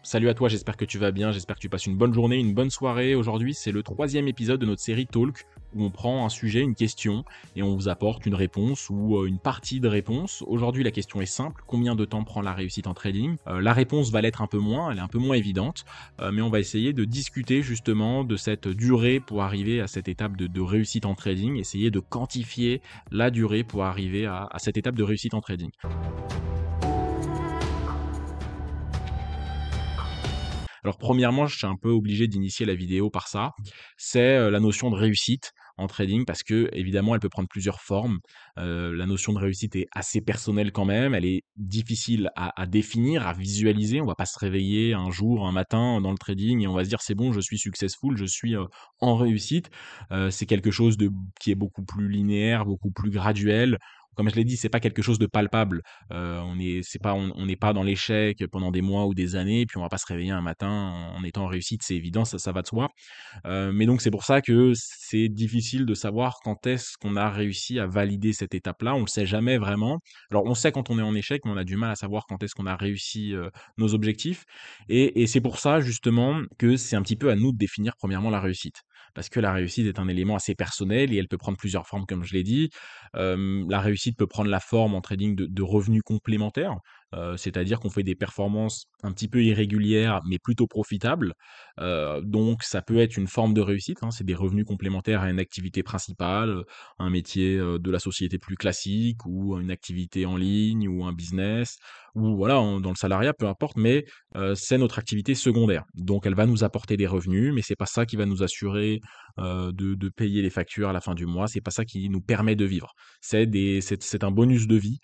Salut à toi, j'espère que tu vas bien, j'espère que tu passes une bonne journée, une bonne soirée. Aujourd'hui, c'est le troisième épisode de notre série Talk, où on prend un sujet, une question, et on vous apporte une réponse ou une partie de réponse. Aujourd'hui, la question est simple, combien de temps prend la réussite en trading? La réponse va l'être un peu moins, elle est un peu moins évidente, mais on va essayer de discuter justement de cette durée pour arriver à cette étape de réussite en trading, essayer de quantifier la durée pour arriver à cette étape de réussite en trading. Alors premièrement, je suis un peu obligé d'initier la vidéo par ça. C'est la notion de réussite en trading parce que évidemment, elle peut prendre plusieurs formes. La notion de réussite est assez personnelle quand même. Elle est difficile à définir, à visualiser. On va pas se réveiller un jour, un matin dans le trading et on va se dire c'est bon, je suis successful, je suis en réussite. C'est quelque chose qui est beaucoup plus linéaire, beaucoup plus graduel. Comme je l'ai dit, c'est pas quelque chose de palpable. On n'est pas dans l'échec pendant des mois ou des années, puis on va pas se réveiller un matin en étant en réussite, c'est évident, ça va de soi. Mais donc c'est pour ça que c'est difficile de savoir quand est-ce qu'on a réussi à valider cette étape-là. On le sait jamais vraiment. Alors on sait quand on est en échec, mais on a du mal à savoir quand est-ce qu'on a réussi nos objectifs. Et c'est pour ça justement que c'est un petit peu à nous de définir premièrement la réussite. Parce que la réussite est un élément assez personnel et elle peut prendre plusieurs formes, comme je l'ai dit. La réussite peut prendre la forme en trading de revenus complémentaires, c'est-à-dire qu'on fait des performances un petit peu irrégulières, mais plutôt profitables. Donc ça peut être une forme de réussite, hein, c'est des revenus complémentaires à une activité principale, un métier, de la société plus classique ou une activité en ligne ou un business ou voilà, dans le salariat, peu importe, mais c'est notre activité secondaire. Donc elle va nous apporter des revenus, mais c'est pas ça qui va nous assurer, de payer les factures à la fin du mois, c'est pas ça qui nous permet de vivre. C'est un bonus de vie,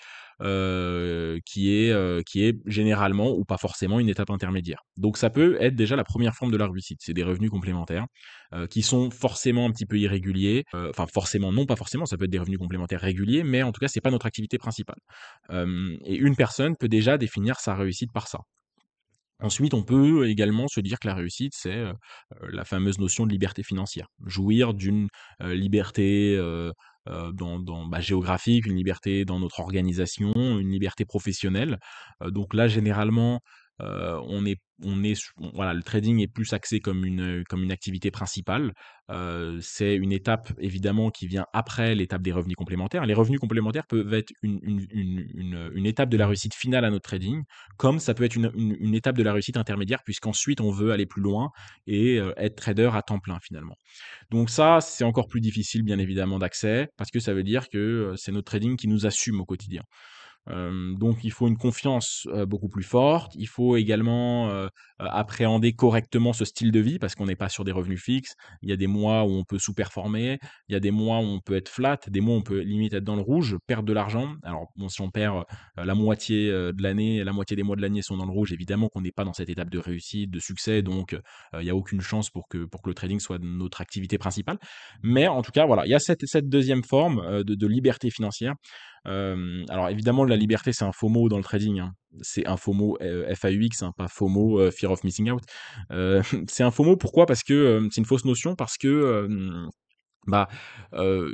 qui est généralement ou pas forcément une étape intermédiaire. Donc ça peut être déjà la première forme de la réussite, c'est des revenus complémentaires, qui sont forcément un petit peu irréguliers, enfin forcément non, pas forcément, ça peut être des revenus complémentaires réguliers, mais en tout cas c'est pas notre activité principale. Et une personne peut déjà définir sa réussite par ça. Ensuite, on peut également se dire que la réussite, c'est, la fameuse notion de liberté financière. Jouir d'une, liberté, géographique, une liberté dans notre organisation, une liberté professionnelle. Donc là, généralement, on est su voilà, le trading est plus axé comme une activité principale. C'est une étape évidemment qui vient après l'étape des revenus complémentaires. Les revenus complémentaires peuvent être une étape de la réussite finale à notre trading, comme ça peut être une étape de la réussite intermédiaire puisqu'ensuite on veut aller plus loin et être trader à temps plein finalement. Donc ça, c'est encore plus difficile bien évidemment d'accès parce que ça veut dire que, c'est notre trading qui nous assume au quotidien. Donc il faut une confiance, beaucoup plus forte. Il faut également, appréhender correctement ce style de vie parce qu'on n'est pas sur des revenus fixes. Il y a des mois où on peut sous-performer, il y a des mois où on peut être flat, des mois où on peut limite être dans le rouge, perdre de l'argent. Alors bon, si on perd, la moitié, de l'année, la moitié des mois de l'année sont dans le rouge, évidemment qu'on n'est pas dans cette étape de réussite, de succès, donc il y a aucune chance pour que le trading soit notre activité principale. Mais en tout cas, voilà, il y a cette 2e forme, de liberté financière. Alors évidemment, la liberté, c'est un faux mot dans le trading, hein. C'est un faux mot, FAUX, hein, pas FOMO, Fear of Missing Out. C'est un faux mot, pourquoi? Parce que, c'est une fausse notion, parce que, bah, heu,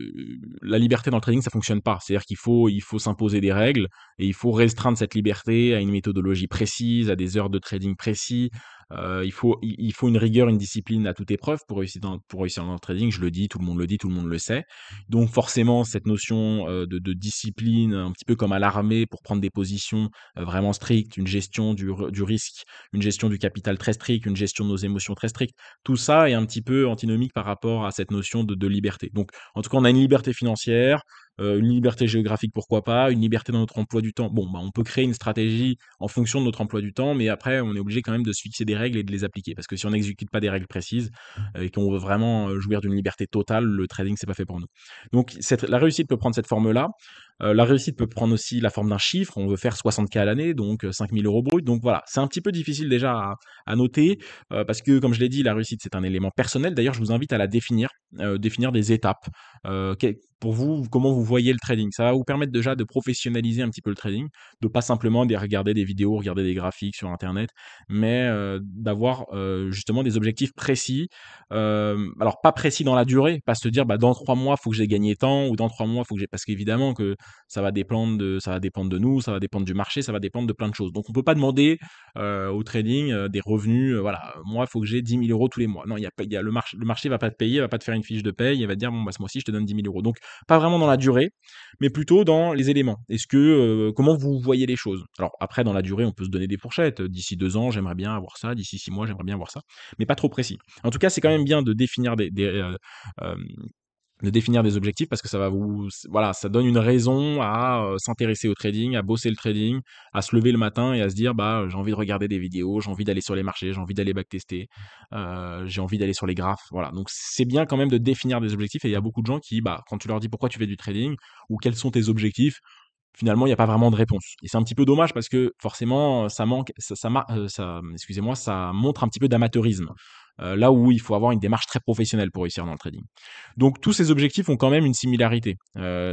la liberté dans le trading, ça fonctionne pas. C'est-à-dire il faut s'imposer des règles et il faut restreindre cette liberté à une méthodologie précise, à des heures de trading précis. Il faut une rigueur, une discipline à toute épreuve pour réussir dans le trading. Je le dis, tout le monde le dit, tout le monde le sait. Donc forcément, cette notion, de discipline, un petit peu comme à l'armée pour prendre des positions, vraiment strictes, une gestion du risque, une gestion du capital très stricte, une gestion de nos émotions très stricte, tout ça est un petit peu antinomique par rapport à cette notion de liberté. Donc, en tout cas, on a une liberté financière, une liberté géographique, pourquoi pas, une liberté dans notre emploi du temps. Bon, bah, on peut créer une stratégie en fonction de notre emploi du temps, mais après, on est obligé quand même de se fixer des règles et de les appliquer. Parce que si on n'exécute pas des règles précises et qu'on veut vraiment jouir d'une liberté totale, le trading, c'est pas fait pour nous. Donc, la réussite peut prendre cette forme-là. La réussite peut prendre aussi la forme d'un chiffre. On veut faire 60K à l'année, donc 5 000 euros brut. Donc voilà, c'est un petit peu difficile déjà à noter. Parce que, comme je l'ai dit, la réussite, c'est un élément personnel. D'ailleurs, je vous invite à la définir, définir des étapes. Pour vous, comment vous voyez le trading? Ça va vous permettre déjà de professionnaliser un petit peu le trading, de pas simplement regarder des vidéos, regarder des graphiques sur Internet, mais d'avoir justement des objectifs précis. Alors, pas précis dans la durée, pas se dire bah, dans 3 mois, il faut que j'ai gagné tant, ou dans 3 mois, il faut que j'ai. Parce qu'évidemment que ça va dépendre de nous, ça va dépendre du marché, ça va dépendre de plein de choses. Donc on peut pas demander au trading des revenus, voilà, moi il faut que j'ai 10 000 € tous les mois. Non, il y a pas, le marché va pas te payer, va pas te faire une fiche de paye, il va te dire bon bah ce mois-ci je te donne 10 000 €. Donc pas vraiment dans la durée, mais plutôt dans les éléments. Est-ce que comment vous voyez les choses? Alors après dans la durée on peut se donner des fourchettes. D'ici 2 ans j'aimerais bien avoir ça, d'ici 6 mois j'aimerais bien avoir ça, mais pas trop précis. En tout cas c'est quand même bien de définir euh, de définir des objectifs parce que ça va voilà, ça donne une raison à s'intéresser au trading, à bosser le trading, à se lever le matin et à se dire bah j'ai envie de regarder des vidéos, j'ai envie d'aller sur les marchés, j'ai envie d'aller backtester, j'ai envie d'aller sur les graphes, voilà. Donc c'est bien quand même de définir des objectifs et il y a beaucoup de gens qui bah quand tu leur dis pourquoi tu fais du trading ou quels sont tes objectifs, finalement, il y a pas vraiment de réponse et c'est un petit peu dommage parce que forcément, ça manque ça excusez-moi, ça montre un petit peu d'amateurisme, là où il faut avoir une démarche très professionnelle pour réussir dans le trading. Donc tous ces objectifs ont quand même une similarité,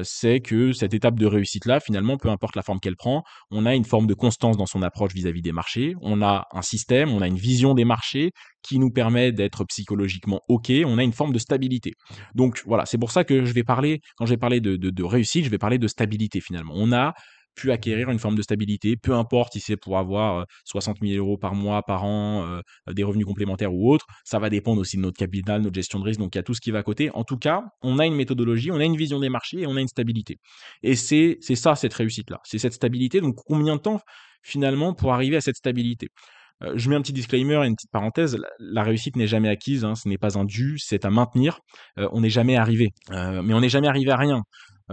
c'est que cette étape de réussite-là, finalement, peu importe la forme qu'elle prend, on a une forme de constance dans son approche vis-à-vis des marchés, on a un système, on a une vision des marchés qui nous permet d'être psychologiquement OK, on a une forme de stabilité. Donc voilà, c'est pour ça que quand je vais parler de réussite, je vais parler de stabilité finalement. On a pu acquérir une forme de stabilité, peu importe si c'est pour avoir 60 000 € par mois, par an, des revenus complémentaires ou autres, ça va dépendre aussi de notre capital, notre gestion de risque, donc il y a tout ce qui va à côté. En tout cas, on a une méthodologie, on a une vision des marchés et on a une stabilité. Et c'est ça cette réussite-là, c'est cette stabilité. Donc combien de temps finalement pour arriver à cette stabilité? Je mets un petit disclaimer et une petite parenthèse, la réussite n'est jamais acquise, hein, ce n'est pas un dû, c'est à maintenir. On n'est jamais arrivé, mais on n'est jamais arrivé à rien.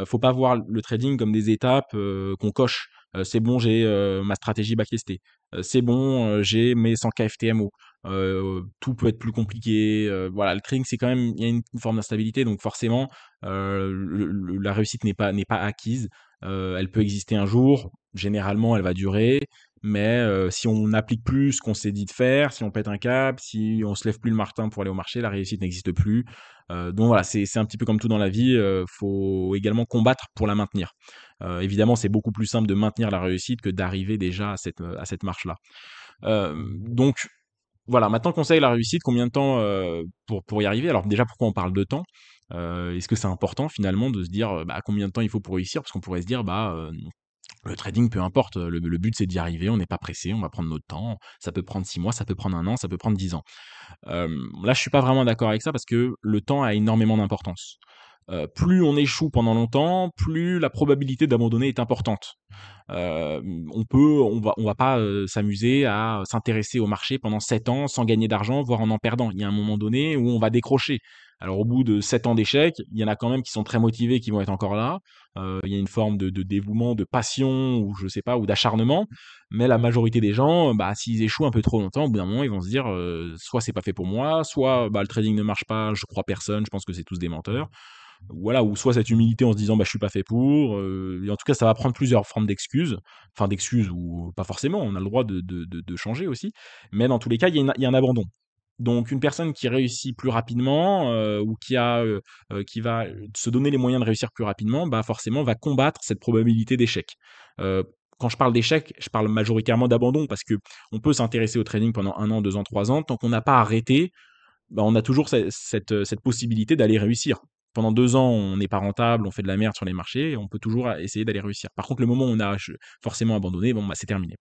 Faut pas voir le trading comme des étapes qu'on coche. C'est bon, j'ai ma stratégie backtestée. C'est bon, j'ai mes 100 K FTMO. Tout peut être plus compliqué. Voilà, le trading, c'est quand même, il y a une forme d'instabilité, donc forcément, la réussite n'est pas acquise. Elle peut exister un jour. Généralement, elle va durer. Mais si on n'applique plus ce qu'on s'est dit de faire, si on pète un câble, si on se lève plus le matin pour aller au marché, la réussite n'existe plus. Donc voilà, c'est un petit peu comme tout dans la vie, faut également combattre pour la maintenir. Évidemment, c'est beaucoup plus simple de maintenir la réussite que d'arriver déjà à cette marche-là. Donc voilà, maintenant qu'on sait la réussite, combien de temps pour y arriver? Alors déjà, pourquoi on parle de temps? Est-ce que c'est important finalement de se dire bah, combien de temps il faut pour réussir? Parce qu'on pourrait se dire bah le trading, peu importe, le but c'est d'y arriver, on n'est pas pressé, on va prendre notre temps. Ça peut prendre 6 mois, ça peut prendre 1 an, ça peut prendre 10 ans. Là, je suis pas vraiment d'accord avec ça parce que le temps a énormément d'importance. Plus on échoue pendant longtemps, plus la probabilité d'abandonner est importante. On va pas s'amuser à s'intéresser au marché pendant 7 ans sans gagner d'argent, voire en perdant. Il y a un moment donné où on va décrocher. Alors au bout de 7 ans d'échec, il y en a quand même qui sont très motivés, qui vont être encore là. Il y a une forme de dévouement, de passion ou je sais pas, ou d'acharnement. Mais la majorité des gens, bah, s'ils échouent un peu trop longtemps, au bout d'un moment, ils vont se dire, soit c'est pas fait pour moi, soit, bah, le trading ne marche pas, je crois personne, je pense que c'est tous des menteurs. Voilà, ou soit cette humilité en se disant: «Bah, je suis pas fait pour», et en tout cas, ça va prendre plusieurs formes d'excuses, enfin d'excuses ou pas forcément, on a le droit de changer aussi, mais dans tous les cas, il y a un abandon. Donc une personne qui réussit plus rapidement, ou qui va se donner les moyens de réussir plus rapidement, bah, forcément va combattre cette probabilité d'échec. Heu, Quand je parle d'échec, je parle majoritairement d'abandon parce que on peut s'intéresser au trading pendant 1 an, 2 ans, 3 ans, tant qu'on n'a pas arrêté, bah, on a toujours cette possibilité d'aller réussir. Pendant 2 ans, on n'est pas rentable, on fait de la merde sur les marchés, on peut toujours essayer d'aller réussir. Par contre, le moment où on a forcément abandonné, bon, bah, c'est terminé.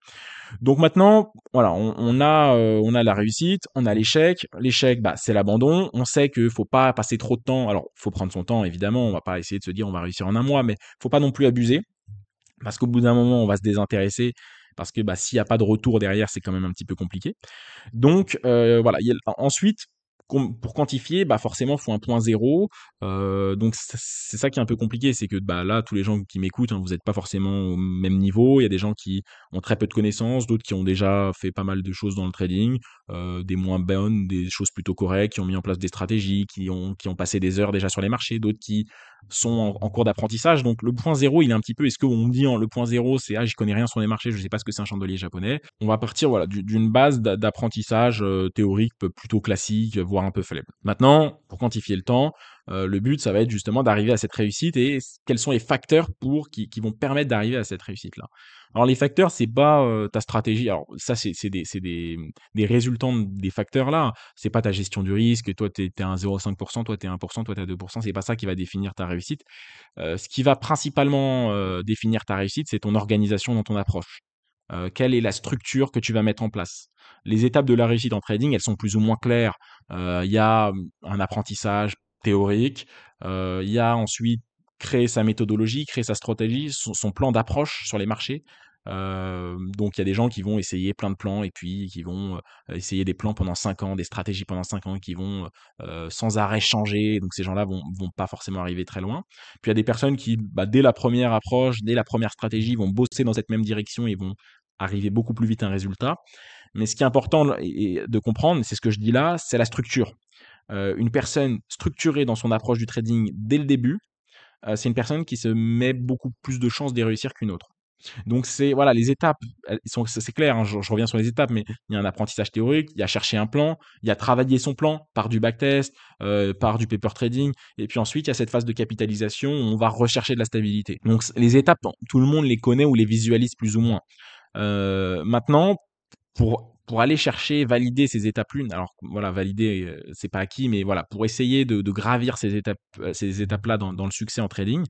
Donc maintenant, voilà, on a la réussite, on a l'échec. L'échec, bah, c'est l'abandon. On sait qu'il faut pas passer trop de temps. Alors, faut prendre son temps, évidemment. On va pas essayer de se dire on va réussir en 1 mois, mais faut pas non plus abuser parce qu'au bout d'un moment, on va se désintéresser parce que bah, s'il n'y a pas de retour derrière, c'est quand même un petit peu compliqué. Donc voilà, ensuite, pour quantifier, bah, forcément, il faut un point zéro. Donc c'est ça qui est un peu compliqué, c'est que bah, là, tous les gens qui m'écoutent, hein, vous n'êtes pas forcément au même niveau. Il y a des gens qui ont très peu de connaissances, d'autres qui ont déjà fait pas mal de choses dans le trading, des moins bonnes, des choses plutôt correctes, qui ont mis en place des stratégies, qui ont passé des heures déjà sur les marchés, d'autres qui sont en cours d'apprentissage. Donc le point zéro, il est un petit peu, est-ce qu'on dit le point zéro, c'est ah, j'y connais rien sur les marchés, je sais pas ce que c'est un chandelier japonais. On va partir voilà d'une base d'apprentissage théorique plutôt classique, voire un peu faible. Maintenant, pour quantifier le temps, Le but, ça va être justement d'arriver à cette réussite et quels sont les facteurs qui vont permettre d'arriver à cette réussite-là. Alors les facteurs, c'est pas, ta stratégie. Alors ça, des résultants des facteurs là. C'est pas ta gestion du risque. Toi, tu es à 0,5, toi, tu es 1, toi, tu es à 2. C'est pas ça qui va définir ta réussite. Ce qui va principalement, définir ta réussite, c'est ton organisation dans ton approche. Quelle est la structure que tu vas mettre en place? Les étapes de la réussite en trading, elles sont plus ou moins claires. Il y a, un apprentissage théorique, il y a ensuite créer sa méthodologie, créer sa stratégie, son plan d'approche sur les marchés. Donc il y a des gens qui vont essayer plein de plans et puis qui vont, essayer des plans pendant 5 ans, des stratégies pendant 5 ans qui vont, sans arrêt changer. Donc ces gens-là vont pas forcément arriver très loin. Puis il y a des personnes qui, bah, dès la première approche, dès la première stratégie, vont bosser dans cette même direction et vont arriver beaucoup plus vite à un résultat. Mais ce qui est important de comprendre, c'est ce que je dis là, c'est la structure. Une personne structurée dans son approche du trading dès le début, c'est une personne qui se met beaucoup plus de chances d'y réussir qu'une autre. Donc c'est voilà, les étapes, elles sont c'est clair, hein, je reviens sur les étapes, mais il y a un apprentissage théorique, il y a chercher un plan, il y a travailler son plan par du backtest, par du paper trading et puis ensuite il y a cette phase de capitalisation où on va rechercher de la stabilité. Donc les étapes, tout le monde les connaît ou les visualise plus ou moins. Maintenant, pour aller chercher, valider ces étapes-là, alors voilà, valider, c'est pas acquis, mais voilà, pour essayer de gravir ces étapes-là dans le succès en trading,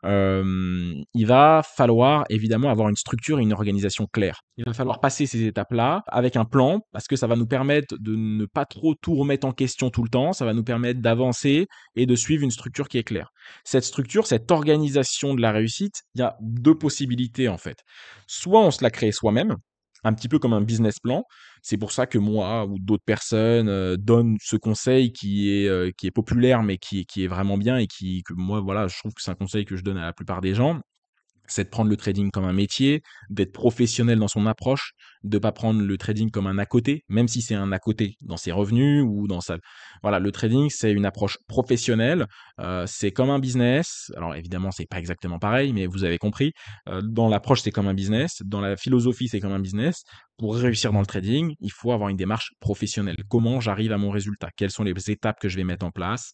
il va falloir évidemment avoir une structure et une organisation claire. Il va falloir passer ces étapes-là avec un plan parce que ça va nous permettre de ne pas trop tout remettre en question tout le temps. Ça va nous permettre d'avancer et de suivre une structure qui est claire. Cette structure, cette organisation de la réussite, il y a deux possibilités en fait. Soit on se la crée soi-même, un petit peu comme un business plan. C'est pour ça que moi ou d'autres personnes donnent ce conseil qui est populaire, mais qui est vraiment bien et que moi, voilà, je trouve que c'est un conseil que je donne à la plupart des gens. C'est de prendre le trading comme un métier, d'être professionnel dans son approche, de pas prendre le trading comme un à côté, même si c'est un à côté dans ses revenus ou dans sa... Voilà, le trading, c'est une approche professionnelle, c'est comme un business. Alors évidemment, c'est pas exactement pareil, mais vous avez compris. Dans l'approche, c'est comme un business. Dans la philosophie, c'est comme un business. Pour réussir dans le trading, il faut avoir une démarche professionnelle. Comment j'arrive à mon résultat? Quelles sont les étapes que je vais mettre en place?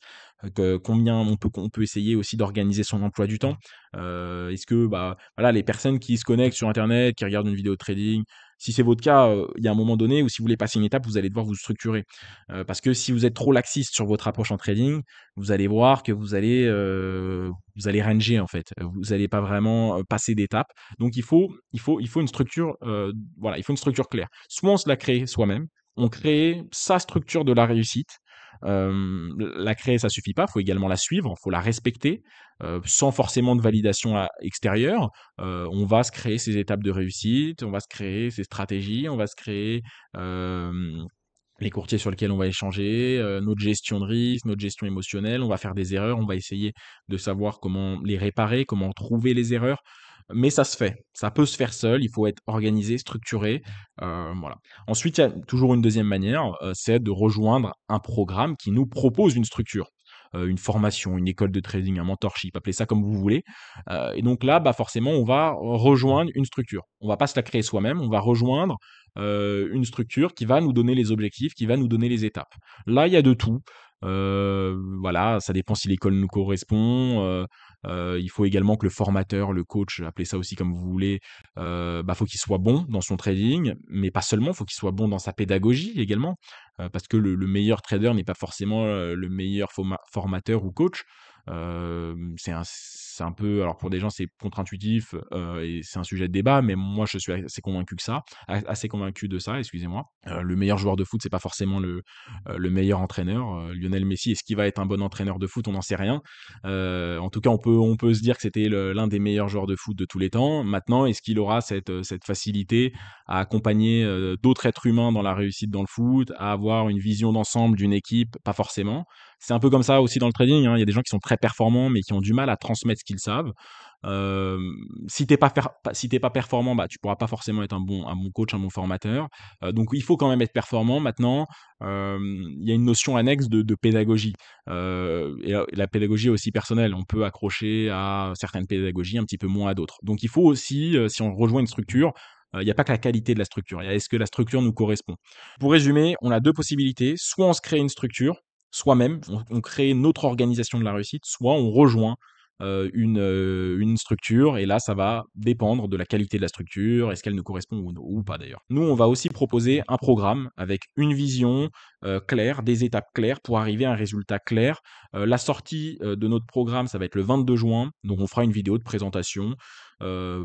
Combien on peut essayer aussi d'organiser son emploi du temps? Est-ce que, bah, voilà, les personnes qui se connectent sur internet, qui regardent une vidéo de trading, si c'est votre cas, il y a un moment donné où si vous voulez passer une étape, vous allez devoir vous structurer. Parce que si vous êtes trop laxiste sur votre approche en trading, vous allez voir que vous allez ranger en fait. Vous allez pas vraiment, passer d'étape. Donc il faut une structure, voilà, il faut une structure claire. Soit on se la crée soi-même, on crée sa structure de la réussite. La créer, ça suffit pas, il faut également la suivre, il faut la respecter, sans forcément de validation extérieure. On va se créer ses étapes de réussite, on va se créer ses stratégies, on va se créer les courtiers sur lesquels on va échanger, notre gestion de risque, notre gestion émotionnelle. On va faire des erreurs, on va essayer de savoir comment les réparer, comment trouver les erreurs. Mais ça se fait, ça peut se faire seul, il faut être organisé, structuré, voilà. Ensuite, il y a toujours une deuxième manière, c'est de rejoindre un programme qui nous propose une structure, une formation, une école de trading, un mentorship, appelez ça comme vous voulez. Et donc là, bah, forcément, on va rejoindre une structure. On va pas se la créer soi-même, on va rejoindre, une structure qui va nous donner les objectifs, qui va nous donner les étapes. Là, il y a de tout. Voilà, ça dépend si l'école nous correspond, il faut également que le formateur, le coach, appelez ça aussi comme vous voulez, bah, faut qu'il soit bon dans son trading, mais pas seulement, faut qu'il soit bon dans sa pédagogie également, parce que le meilleur trader n'est pas forcément, le meilleur formateur ou coach. C'est un peu alors pour des gens, c'est contre-intuitif, et c'est un sujet de débat, mais moi je suis assez convaincu de ça, excusez-moi. Le meilleur joueur de foot, c'est pas forcément le meilleur entraîneur. Lionel Messi, est-ce qu'il va être un bon entraîneur de foot? On n'en sait rien. En tout cas, on peut se dire que c'était l'un des meilleurs joueurs de foot de tous les temps. Maintenant, est-ce qu'il aura cette facilité à accompagner d'autres êtres humains dans la réussite dans le foot, à avoir une vision d'ensemble d'une équipe? Pas forcément. C'est un peu comme ça aussi dans le trading, hein. Il y a des gens qui sont très performants, mais qui ont du mal à transmettre ce qu'ils savent. Si t'es pas, si t'es pas performant, bah, tu pourras pas forcément être un bon coach, un bon formateur. Donc il faut quand même être performant. Maintenant, il y a une notion annexe de pédagogie. La pédagogie est aussi personnelle. On peut accrocher à certaines pédagogies, un petit peu moins à d'autres. Donc il faut aussi, si on rejoint une structure, il n'y a pas que la qualité de la structure. Il y a est-ce que la structure nous correspond. Pour résumer, on a deux possibilités. Soit on se crée une structure, soi-même, on crée notre organisation de la réussite, soit on rejoint une structure et là, ça va dépendre de la qualité de la structure, est-ce qu'elle nous correspond ou pas d'ailleurs. Nous, on va aussi proposer un programme avec une vision claire, des étapes claires pour arriver à un résultat clair. La sortie de notre programme, ça va être le 22 juin, donc on fera une vidéo de présentation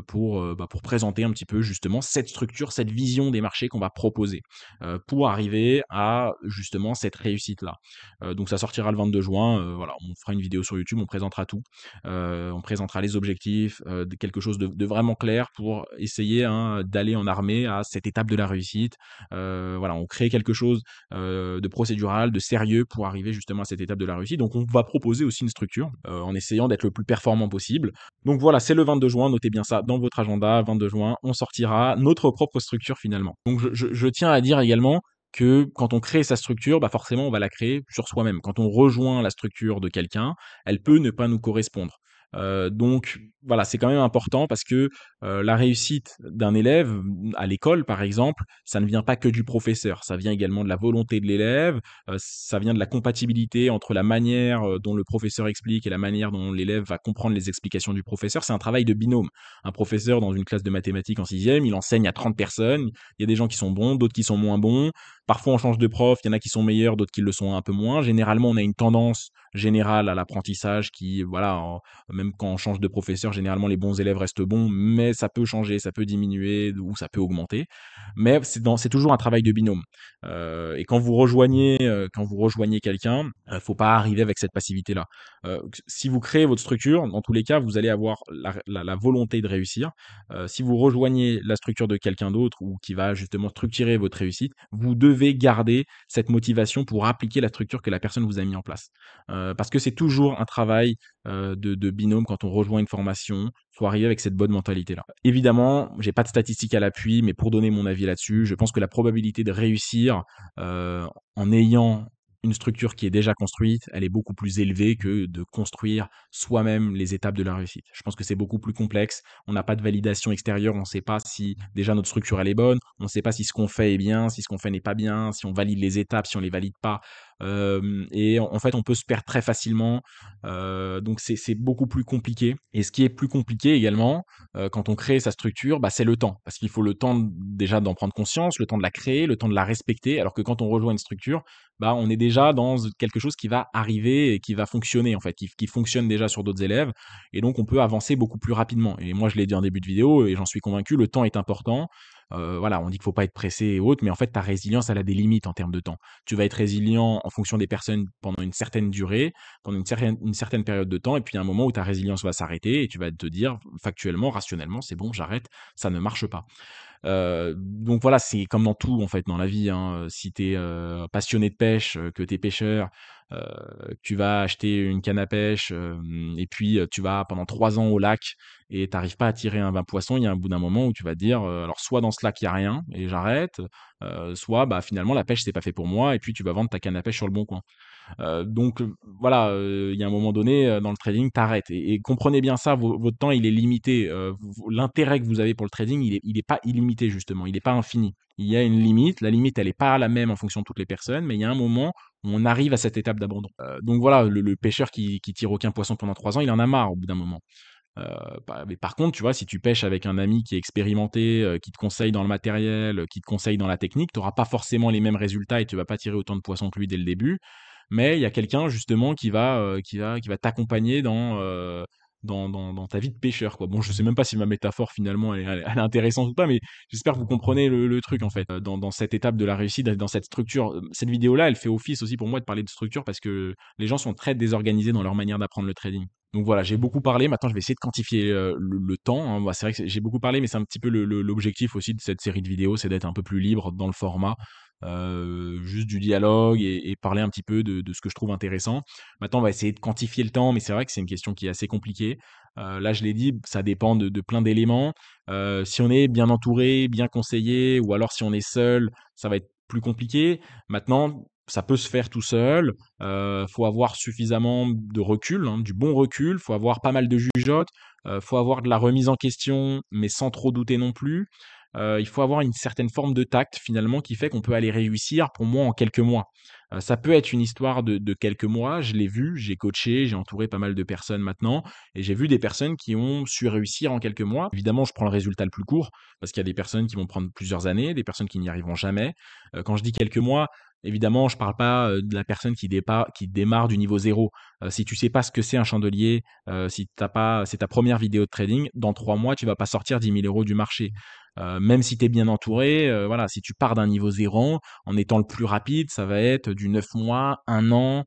pour présenter un petit peu justement cette structure, cette vision des marchés qu'on va proposer pour arriver à justement cette réussite-là. Donc ça sortira le 22 juin, voilà, on fera une vidéo sur YouTube, on présentera tout. On présentera les objectifs, quelque chose de vraiment clair pour essayer, hein, d'aller en armée à cette étape de la réussite. Voilà, on crée quelque chose de procédural, de sérieux pour arriver justement à cette étape de la réussite. Donc on va proposer aussi une structure en essayant d'être le plus performant possible. Donc voilà, c'est le 22 juin, notez bien ça dans votre agenda, 22 juin, on sortira notre propre structure finalement. Donc je tiens à dire également que quand on crée sa structure, bah forcément on va la créer sur soi-même. Quand on rejoint la structure de quelqu'un, elle peut ne pas nous correspondre. Donc voilà, c'est quand même important parce que la réussite d'un élève à l'école, par exemple, ça ne vient pas que du professeur, ça vient également de la volonté de l'élève, ça vient de la compatibilité entre la manière dont le professeur explique et la manière dont l'élève va comprendre les explications du professeur. C'est un travail de binôme. Un professeur dans une classe de mathématiques en sixième, il enseigne à 30 personnes. Il y a des gens qui sont bons, d'autres qui sont moins bons. Parfois, on change de prof, il y en a qui sont meilleurs, d'autres qui le sont un peu moins. Généralement, on a une tendance générale à l'apprentissage qui, voilà, même quand on change de professeur, généralement les bons élèves restent bons, mais ça peut changer, ça peut diminuer ou ça peut augmenter. Mais c'est toujours un travail de binôme. Et quand vous rejoignez quelqu'un, faut pas arriver avec cette passivité-là. Si vous créez votre structure, dans tous les cas, vous allez avoir la volonté de réussir. Si vous rejoignez la structure de quelqu'un d'autre ou qui va justement structurer votre réussite, vous devez garder cette motivation pour appliquer la structure que la personne vous a mis en place. Parce que c'est toujours un travail de binôme quand on rejoint une formation, faut arriver avec cette bonne mentalité-là. Évidemment, j'ai pas de statistiques à l'appui, mais pour donner mon avis là-dessus, je pense que la probabilité de réussir en ayant une structure qui est déjà construite, elle est beaucoup plus élevée que de construire soi-même les étapes de la réussite. Je pense que c'est beaucoup plus complexe. On n'a pas de validation extérieure, on ne sait pas si déjà notre structure elle est bonne, on ne sait pas si ce qu'on fait est bien, si ce qu'on fait n'est pas bien, si on valide les étapes, si on les valide pas. Et en fait, on peut se perdre très facilement. Donc c'est beaucoup plus compliqué. Et ce qui est plus compliqué également, quand on crée sa structure, bah, c'est le temps. Parce qu'il faut le temps déjà d'en prendre conscience, le temps de la créer, le temps de la respecter. Alors que quand on rejoint une structure, bah, on est déjà dans quelque chose qui va arriver et qui va fonctionner en fait, qui fonctionne déjà sur d'autres élèves. Et donc on peut avancer beaucoup plus rapidement. Et moi je l'ai dit en début de vidéo et j'en suis convaincu, le temps est important. Voilà, on dit qu'il faut pas être pressé et autres, mais en fait ta résilience elle a des limites en termes de temps. Tu vas être résilient en fonction des personnes pendant une certaine durée, pendant une certaine période de temps, et puis il y a un moment où ta résilience va s'arrêter et tu vas te dire factuellement, rationnellement, c'est bon, j'arrête, ça ne marche pas. Donc voilà, c'est comme dans tout en fait dans la vie, hein. Si tu es passionné de pêche, que tu es pêcheur, heu, tu vas acheter une canne à pêche, et puis tu vas pendant 3 ans au lac et tu arrives pas à tirer un 20 poissons, il y a un bout d'un moment où tu vas te dire, alors soit dans ce lac il y a rien et j'arrête, soit bah finalement la pêche c'est pas fait pour moi et puis tu vas vendre ta canne à pêche sur le bon coin. Donc voilà, il y a un moment donné, dans le trading, t'arrêtes et comprenez bien ça, votre temps, il est limité. L'intérêt que vous avez pour le trading, il est pas illimité justement, il est pas infini. Il y a une limite, la limite, elle est pas la même en fonction de toutes les personnes, mais il y a un moment où on arrive à cette étape d'abandon. Donc voilà, le pêcheur qui tire aucun poisson pendant 3 ans, il en a marre au bout d'un moment. Mais par contre, tu vois, si tu pêches avec un ami qui est expérimenté, qui te conseille dans le matériel, qui te conseille dans la technique, tu auras pas forcément les mêmes résultats et tu vas pas tirer autant de poissons que lui dès le début. Mais il y a quelqu'un justement qui va t'accompagner dans ta vie de pêcheur, quoi. Bon, je sais même pas si ma métaphore finalement elle est intéressante ou pas, mais j'espère que vous comprenez le truc en fait. Dans cette étape de la réussite, dans cette structure, cette vidéo-là, elle fait office aussi pour moi de parler de structure parce que les gens sont très désorganisés dans leur manière d'apprendre le trading. Donc voilà, j'ai beaucoup parlé. Maintenant, je vais essayer de quantifier le temps, hein. Bah, c'est vrai que j'ai beaucoup parlé, mais c'est un petit peu l'objectif aussi de cette série de vidéos, c'est d'être un peu plus libre dans le format, juste du dialogue et parler un petit peu de ce que je trouve intéressant. Maintenant, on va essayer de quantifier le temps, mais c'est vrai que c'est une question qui est assez compliquée. Là, je l'ai dit, ça dépend de plein d'éléments. Si on est bien entouré, bien conseillé, ou alors si on est seul, ça va être plus compliqué. Maintenant, ça peut se faire tout seul. Faut avoir suffisamment de recul, hein, du bon recul. Faut avoir pas mal de jugeote. Faut avoir de la remise en question, mais sans trop douter non plus. il faut avoir une certaine forme de tact finalement qui fait qu'on peut aller réussir pour moi en quelques mois. Ça peut être une histoire de quelques mois, je l'ai vu, j'ai coaché, j'ai entouré pas mal de personnes maintenant et j'ai vu des personnes qui ont su réussir en quelques mois. Évidemment, je prends le résultat le plus court parce qu'il y a des personnes qui vont prendre plusieurs années, des personnes qui n'y arriveront jamais. Quand je dis quelques mois, évidemment, je parle pas, de la personne qui démarre du niveau zéro. Si tu sais pas ce que c'est un chandelier, si t'as pas c'est ta première vidéo de trading, dans 3 mois, tu vas pas sortir 10 000 € du marché. Même si tu es bien entouré, voilà, si tu pars d'un niveau zéro, en étant le plus rapide, ça va être du 9 mois, 1 an,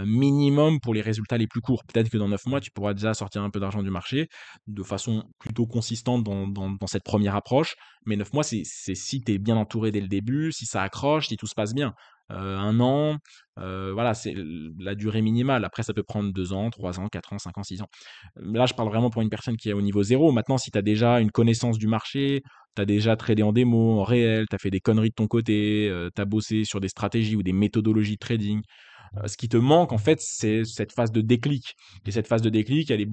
minimum pour les résultats les plus courts. Peut-être que dans 9 mois, tu pourras déjà sortir un peu d'argent du marché de façon plutôt consistante dans cette première approche. Mais 9 mois, c'est si tu es bien entouré dès le début, si ça accroche, si tout se passe bien. 1 an, voilà, c'est la durée minimale. Après, ça peut prendre 2 ans, 3 ans, 4 ans, 5 ans, 6 ans. Là, je parle vraiment pour une personne qui est au niveau zéro. Maintenant, si tu as déjà une connaissance du marché, tu as déjà tradé en démo, en réel, tu as fait des conneries de ton côté, tu as bossé sur des stratégies ou des méthodologies de trading. Ce qui te manque, en fait, c'est cette phase de déclic. Et cette phase de déclic, elle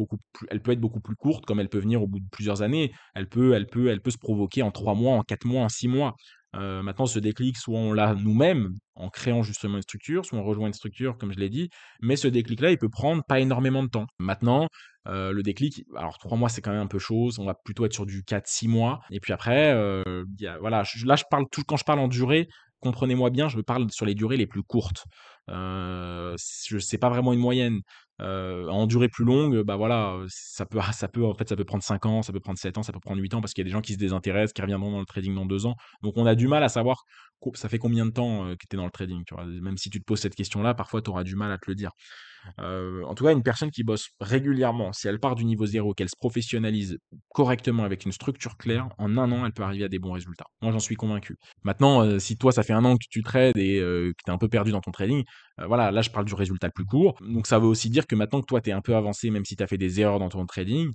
peut être beaucoup plus courte, comme elle peut venir au bout de plusieurs années. Elle peut se provoquer en 3 mois, en 4 mois, en 6 mois. Maintenant, ce déclic, soit on l'a nous-mêmes, en créant justement une structure, soit on rejoint une structure, comme je l'ai dit. Mais ce déclic-là, il peut prendre pas énormément de temps. Maintenant, le déclic, alors 3 mois, c'est quand même un peu chaud. On va plutôt être sur du 4-6 mois. Et puis après, voilà, là, quand je parle en durée, comprenez-moi bien, je parle sur les durées les plus courtes. Je sais pas vraiment une moyenne. En durée plus longue, bah voilà, ça peut prendre 5 ans, ça peut prendre 7 ans, ça peut prendre 8 ans parce qu'il y a des gens qui se désintéressent, qui reviendront dans le trading dans 2 ans. Donc on a du mal à savoir ça fait combien de temps que tu es dans le trading, tu vois. Même si tu te poses cette question-là, parfois tu auras du mal à te le dire. En tout cas, une personne qui bosse régulièrement, si elle part du niveau zéro, qu'elle se professionnalise correctement avec une structure claire, en 1 an, elle peut arriver à des bons résultats. Moi, j'en suis convaincu. Maintenant, si toi, ça fait 1 an que tu trades et que tu es un peu perdu dans ton trading, voilà, là, je parle du résultat le plus court. Donc, ça veut aussi dire que maintenant que toi, tu es un peu avancé, même si tu as fait des erreurs dans ton trading,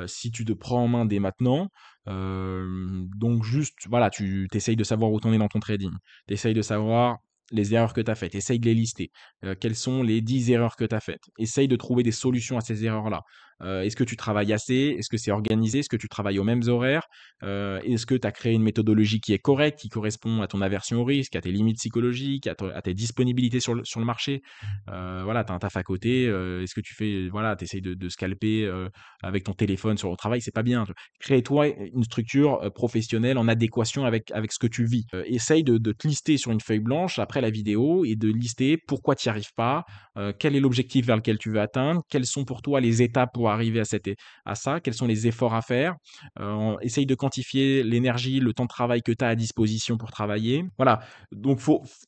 si tu te prends en main dès maintenant, donc juste, voilà, tu essayes de savoir où tu en es dans ton trading. Tu essayes de savoir les erreurs que tu as faites, essaye de les lister. Quelles sont les 10 erreurs que tu as faites? Essaye de trouver des solutions à ces erreurs-là. Est-ce que tu travailles assez? Est-ce que c'est organisé? Est-ce que tu travailles aux mêmes horaires? Est-ce que tu as créé une méthodologie qui est correcte, qui correspond à ton aversion au risque, à tes limites psychologiques, à tes disponibilités sur le marché? Voilà, tu as un taf à côté. Est-ce que tu fais, voilà, tu essayes de scalper avec ton téléphone sur le travail? C'est pas bien. Crée-toi une structure professionnelle en adéquation avec ce que tu vis. Essaye de te lister sur une feuille blanche après la vidéo et de lister pourquoi tu n'y arrives pas, quel est l'objectif vers lequel tu veux atteindre, quelles sont pour toi les étapes pour arriver à ça, quels sont les efforts à faire. Essaye de quantifier l'énergie, le temps de travail que tu as à disposition pour travailler. Voilà, donc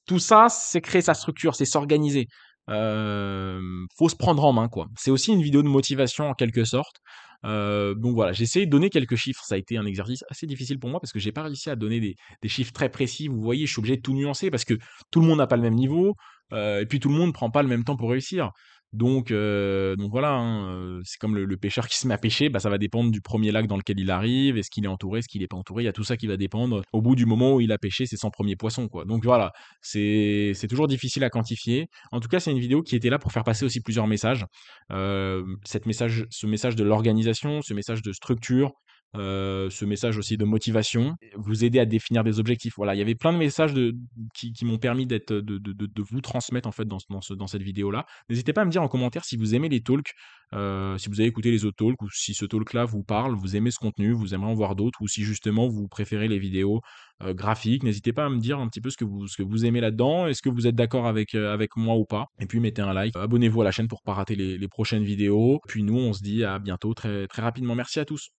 tout ça, c'est créer sa structure, c'est s'organiser. Faut se prendre en main, quoi. C'est aussi une vidéo de motivation en quelque sorte. Donc voilà, j'ai essayé de donner quelques chiffres. Ça a été un exercice assez difficile pour moi parce que j'ai pas réussi à donner des chiffres très précis. Vous voyez, je suis obligé de tout nuancer parce que tout le monde n'a pas le même niveau, et puis tout le monde prend pas le même temps pour réussir. Donc voilà, hein, c'est comme le pêcheur qui se met à pêcher, bah, ça va dépendre du premier lac dans lequel il arrive, est-ce qu'il est entouré, est-ce qu'il est pas entouré. Il y a tout ça qui va dépendre au bout du moment où il a pêché ses 100 premiers poissons, quoi. Donc voilà, c'est toujours difficile à quantifier. En tout cas, c'est une vidéo qui était là pour faire passer aussi plusieurs messages. Ce message de l'organisation, ce message de structure, ce message aussi de motivation, vous aider à définir des objectifs. Voilà, il y avait plein de messages qui m'ont permis de vous transmettre en fait dans cette vidéo-là. N'hésitez pas à me dire en commentaire si vous aimez les talks, si vous avez écouté les autres talks ou si ce talk-là vous parle, vous aimez ce contenu, vous aimeriez en voir d'autres ou si justement vous préférez les vidéos graphiques. N'hésitez pas à me dire un petit peu ce que vous aimez là-dedans. Est-ce que vous êtes d'accord avec moi ou pas? Et puis mettez un like, abonnez-vous à la chaîne pour pas rater les prochaines vidéos. Puis nous, on se dit à bientôt très, très rapidement. Merci à tous.